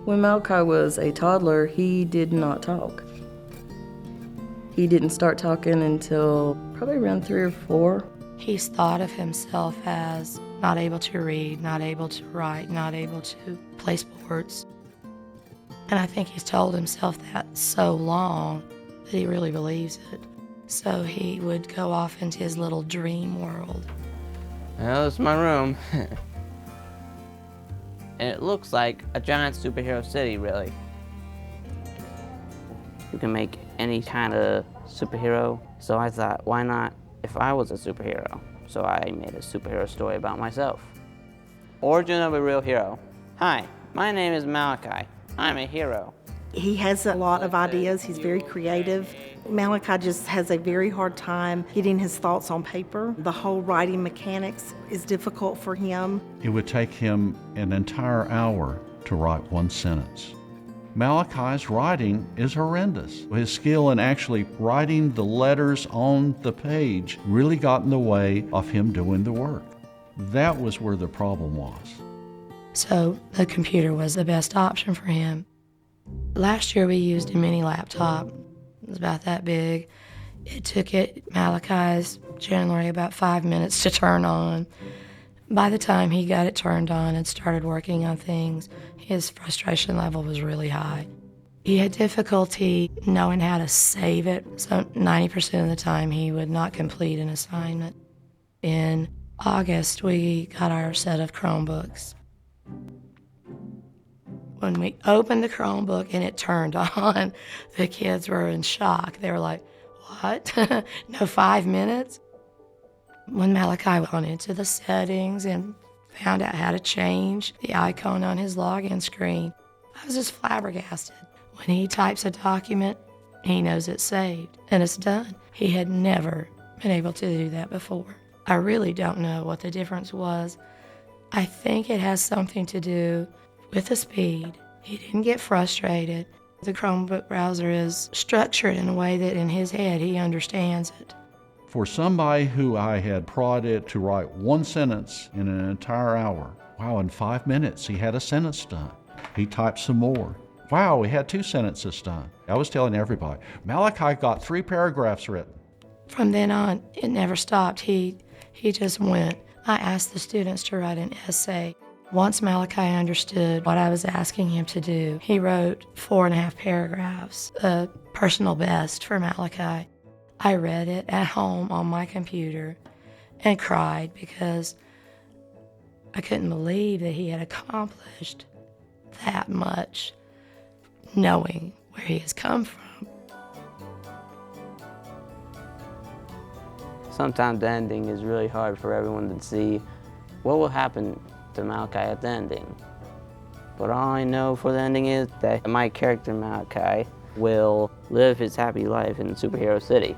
When Malachi was a toddler, he did not talk. He didn't start talking until probably around 3 or 4. He's thought of himself as not able to read, not able to write, not able to play sports. And I think he's told himself that so long that he really believes it. So he would go off into his little dream world. Well, this is my room. And it looks like a giant superhero city, really. You can make any kind of superhero. So I thought, why not if I was a superhero? So I made a superhero story about myself. Origin of a real hero. Hi, my name is Malachi. I'm a hero. He has a lot of ideas. He's very creative. Malachi just has a very hard time getting his thoughts on paper. The whole writing mechanics is difficult for him. It would take him an entire hour to write one sentence. Malachi's writing is horrendous. His skill in actually writing the letters on the page really got in the way of him doing the work. That was where the problem was. So the computer was the best option for him. Last year we used a mini laptop. It was about that big. It took Malachi's generally about 5 minutes to turn on. By the time he got it turned on and started working on things, his frustration level was really high. He had difficulty knowing how to save it, so 90% of the time he would not complete an assignment. In August, we got our set of Chromebooks. When we opened the Chromebook and it turned on, the kids were in shock. They were like, what? No 5 minutes? When Malachi went into the settings and found out how to change the icon on his login screen, I was just flabbergasted. When he types a document, he knows it's saved and it's done. He had never been able to do that before. I really don't know what the difference was. I think it has something to do with the speed. He didn't get frustrated. The Chromebook browser is structured in a way that in his head he understands it. For somebody who I had prodded to write one sentence in an entire hour, wow, in 5 minutes he had a sentence done. He typed some more. Wow, we had 2 sentences done. I was telling everybody, Malachi got 3 paragraphs written. From then on, it never stopped. He just went. I asked the students to write an essay. Once Malachi understood what I was asking him to do, he wrote 4.5 paragraphs, a personal best for Malachi. I read it at home on my computer and cried because I couldn't believe that he had accomplished that much, knowing where he has come from. Sometimes the ending is really hard for everyone to see what will happen to Malachi at the ending. But all I know for the ending is that my character Malachi will live his happy life in Superhero City.